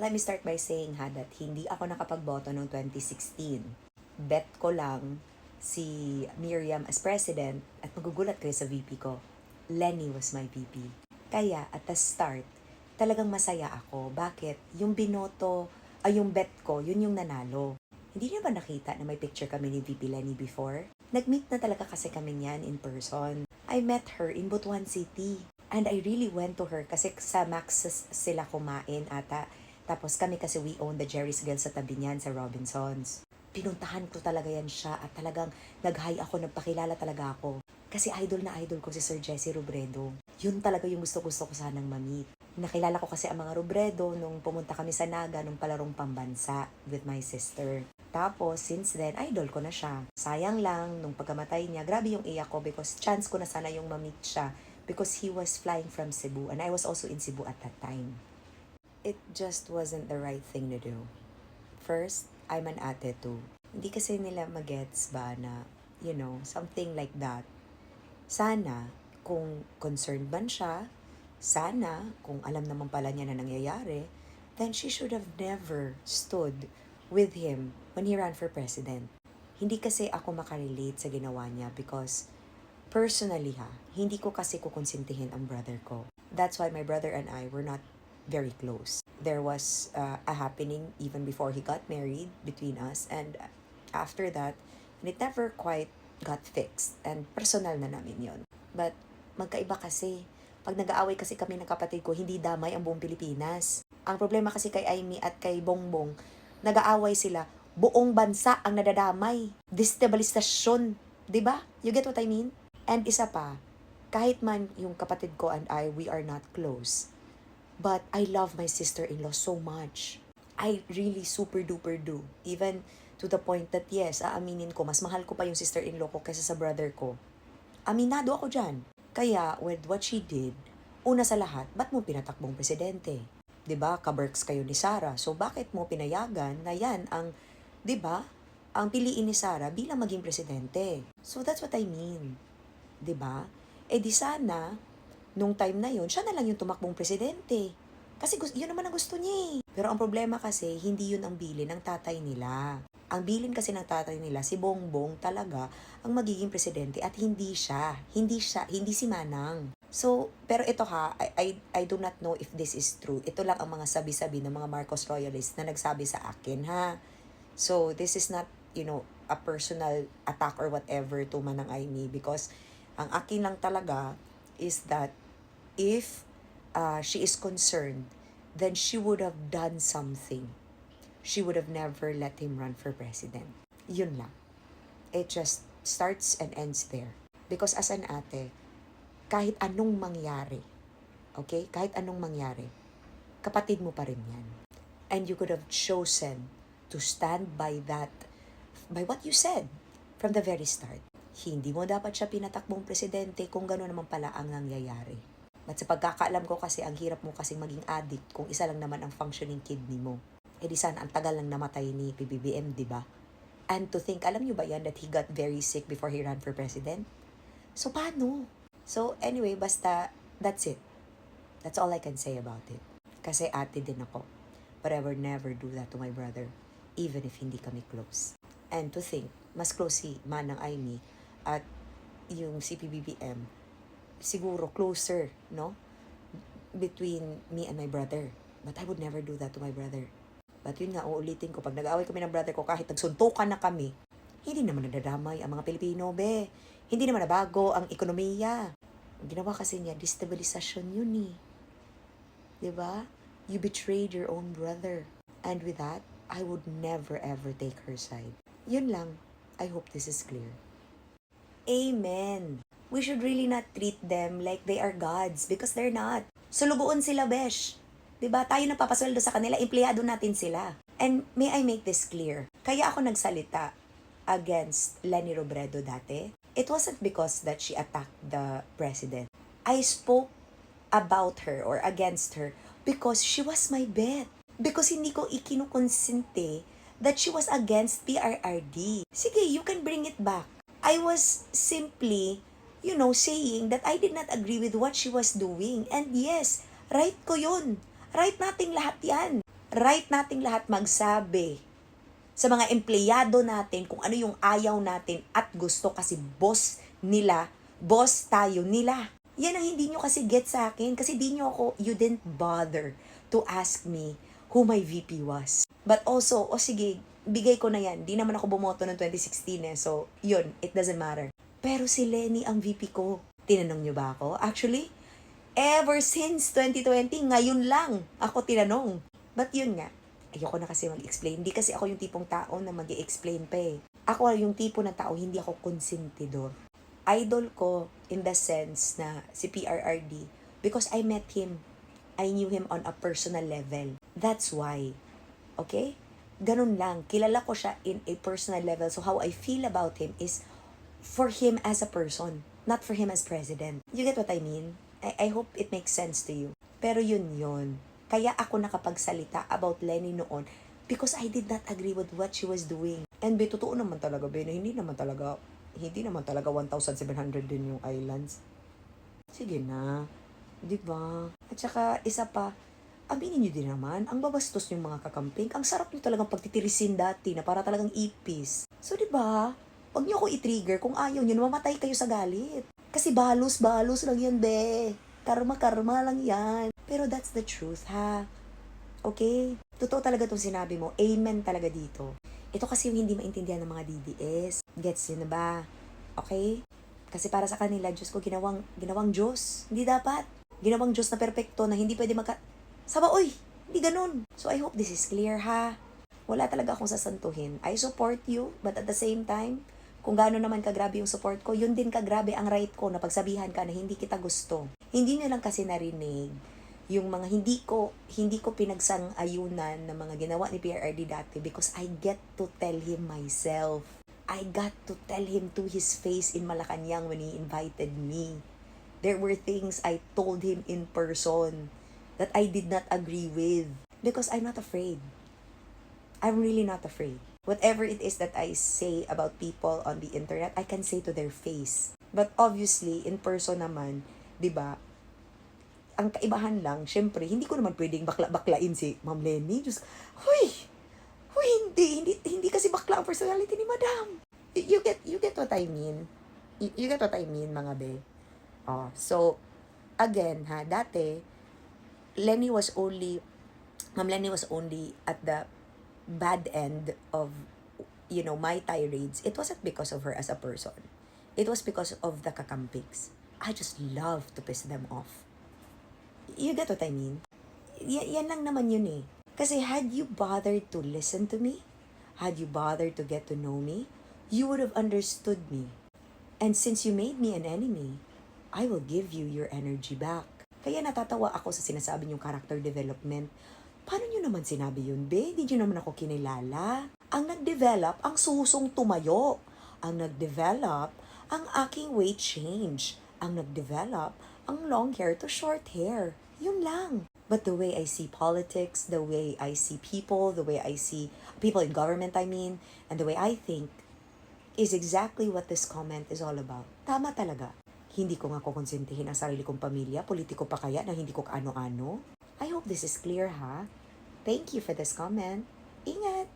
Let me start by saying that hindi ako nakapagboto noong 2016. Bet ko lang si Miriam as president at magugulat kayo sa VP ko. Lenny was my VP. Kaya at the start, talagang masaya ako. Bakit? Yung binoto, yung bet ko, yun yung nanalo. Hindi niyo ba nakita na may picture kami ni VP Lenny before? Nag-meet na talaga kasi kami niyan in person. I met her in Butuan City. And I really went to her kasi sa Max sila kumain ata. Tapos kami kasi we own the Jerry's Grill sa tabi niyan sa Robinsons. Pinuntahan ko talaga yan siya at talagang nag-hi ako, nagpakilala talaga ako. Kasi idol na idol ko si Sir Jesse Robredo. Yun talaga yung gusto-gusto ko sanang ma-meet. Nakilala ko kasi ang mga Robredo nung pumunta kami sa Naga nung palarong pambansa with my sister. Tapos, since then, idol ko na siya. Sayang lang, nung pagkamatay niya, grabe yung iyak ko because chance ko na sana yung ma-meet siya because he was flying from Cebu and I was also in Cebu at that time. It just wasn't the right thing to do. First, I'm an ate too. Hindi kasi nila magets ba na, something like that. Sana, kung concerned man siya, sana, kung alam naman pala niya na nangyayari, then she should have never stood with him when he ran for president. Hindi kasi ako makarelate sa ginawa niya because personally hindi ko kasi kukonsintihin ang brother ko. That's why my brother and I were not very close. There was a happening even before he got married between us and after that, and it never quite got fixed and personal na namin yon. But magkaiba kasi, pag nag-aaway kasi kami ng kapatid ko, hindi damay ang buong Pilipinas. Ang problema kasi kay Aimee at kay Bongbong, nag-aaway sila, buong bansa ang nadadamay. Destabilisasyon, 'di ba? You get what I mean? And isa pa, kahit man yung kapatid ko and I, we are not close. But I love my sister-in-law so much. I really super duper do. Even to the point that yes, aaminin ko, mas mahal ko pa yung sister-in-law ko kaysa sa brother ko. Aminado ako dyan. Kaya with what she did, una sa lahat, ba't mo pinatakbong presidente? 'Di ba? Kaberks kayo ni Sara. So bakit mo pinayagan na yan ang, 'di ba? Ang piliin ni Sara bilang maging presidente. So that's what I mean. 'Di ba? Eh di sana nung time na yun, siya na lang yung tumakbong presidente. Kasi yun naman ang gusto niya eh. Pero ang problema kasi, hindi yun ang bilin ng tatay nila. Ang bilin kasi ng tatay nila, si Bongbong talaga ang magiging presidente at hindi siya. Hindi si Manang. So, pero ito I do not know if this is true. Ito lang ang mga sabi-sabi ng mga Marcos Royalists na nagsabi sa akin ha. So, this is not, a personal attack or whatever to Manang Aimee because ang akin lang talaga is that if she is concerned, then she would have done something. She would have never let him run for president. Yun lang. It just starts and ends there. Because as an ate, kahit anong mangyari, okay? Kahit anong mangyari, kapatid mo pa rin yan. And you could have chosen to stand by that, by what you said from the very start. Hindi mo dapat siya pinatakbong presidente kung gano'n naman pala ang nangyayari. At sa pagkakaalam ko kasi, ang hirap mo kasing maging addict kung isa lang naman ang functioning kidney mo. Eh di sana ang tagal lang namatay ni PBBM, di ba? And to think, alam niyo ba yan that he got very sick before he ran for president? So paano? So anyway, basta that's it. That's all I can say about it. Kasi ate din ako. But I would never do that to my brother, even if hindi kami close. And to think, mas close si Manang Aimee at yung si PBBM, siguro closer, no? Between me and my brother. But I would never do that to my brother. But yun nga, uulitin ko, pag nag-aaway kami ng brother ko, kahit nagsuntukan na kami, hindi naman nadadamay ang mga Pilipino, be. Hindi naman nabago ang ekonomiya. Ang ginawa kasi niya, destabilisasyon yun eh. Diba? You betrayed your own brother. And with that, I would never ever take her side. Yun lang. I hope this is clear. Amen. We should really not treat them like they are gods because they're not. Sulugoon sila, besh. Diba? Tayo napapasweldo sa kanila, empleyado natin sila. And may I make this clear? Kaya ako nagsalita against Lenny Robredo dati. It wasn't because that she attacked the president. I spoke about her or against her because she was my bet. Because hindi ko ikinukonsente that she was against PRRD. Sige, you can bring it back. I was simply, saying that I did not agree with what she was doing. And yes, right ko yun. Right nating lahat yan. Right nating lahat magsabi sa mga empleyado natin kung ano yung ayaw natin at gusto kasi boss nila, boss tayo nila. Yan ang hindi nyo kasi get sa akin kasi you didn't bother to ask me who my VP was. But also, sige, bigay ko na yan. Di naman ako bumoto ng 2016 eh. So, yun, it doesn't matter. Pero si Lenny ang VP ko. Tinanong nyo ba ako? Actually, ever since 2020, ngayon lang ako tinanong. But yun nga, ayoko na kasi mag-explain. Hindi kasi ako yung tipong tao na mag-explain pa eh. Ako yung tipo ng tao, hindi ako konsentidor. Idol ko in the sense na si PRRD because I met him. I knew him on a personal level. That's why. Okay? Ganun lang. Kilala ko siya in a personal level. So how I feel about him is for him as a person, not for him as president. You get what I mean? I hope it makes sense to you. Pero yun. Kaya ako nakapagsalita about Lenny noon because I did not agree with what she was doing. And totoo naman talaga, na hindi naman talaga 1,700 din yung islands. Sige na. Diba? At saka, isa pa, aminin nyo din naman, ang babastos yung mga kakamping, ang sarap nyo talagang pagtitirisin dati na para talagang ipis. So, diba? Huwag nyo ako i-trigger kung ayaw nyo, mamatay kayo sa galit. Kasi balos lang yan, be. Karma lang yan. Pero that's the truth, ha? Okay? Totoo talaga itong sinabi mo. Amen talaga dito. Ito kasi yung hindi maintindihan ng mga DDS. Gets yun na ba? Okay? Kasi para sa kanila, Diyos ko, ginawang Diyos. Hindi dapat. Ginawang Diyos na perpekto na hindi pwede Sabaoy! Hindi ganun. So I hope this is clear, ha? Wala talaga akong sasantuhin. I support you, but at the same time, kung gaano naman kagrabe yung support ko, yun din kagrabe ang right ko na pagsabihan ka na hindi kita gusto. Hindi nyo lang kasi narinig yung mga hindi ko pinagsang-ayunan ng mga ginawa ni PRRD dati because I get to tell him myself. I got to tell him to his face in Malacanang when he invited me. There were things I told him in person that I did not agree with because I'm not afraid. I'm really not afraid. Whatever it is that I say about people on the internet, I can say to their face. But obviously, in person naman, 'di ba? Ang kaibahan lang, syempre, hindi ko naman pwedeng bakla-baklain si Ma'am Lenny. Diyos, hindi kasi bakla ang personality ni Madam. You get what I mean? You get what I mean, mga be? So, again, dati, Ma'am Lenny was only at the bad end of, my tirades. It wasn't because of her as a person. It was because of the kakampigs. I just love to piss them off. You get what I mean? Yan lang naman yun eh. Kasi had you bothered to listen to me, had you bothered to get to know me, you would have understood me. And since you made me an enemy, I will give you your energy back. Kaya natatawa ako sa sinasabi niyong character development. Paano niyo naman sinabi yun, be? Di niyo naman ako kinilala. Ang nag-develop, ang susong tumayo. Ang nag-develop, ang aking weight change. Ang nag-develop, ang long hair to short hair. Yun lang. But the way I see politics, the way I see people, the way I see people in government, and the way I think, is exactly what this comment is all about. Tama talaga. Hindi ko nga kukonsintihin ang sarili kong pamilya, politiko pa kaya na hindi ko kaano-ano. I hope this is clear, ha? Thank you for this comment. Ingat!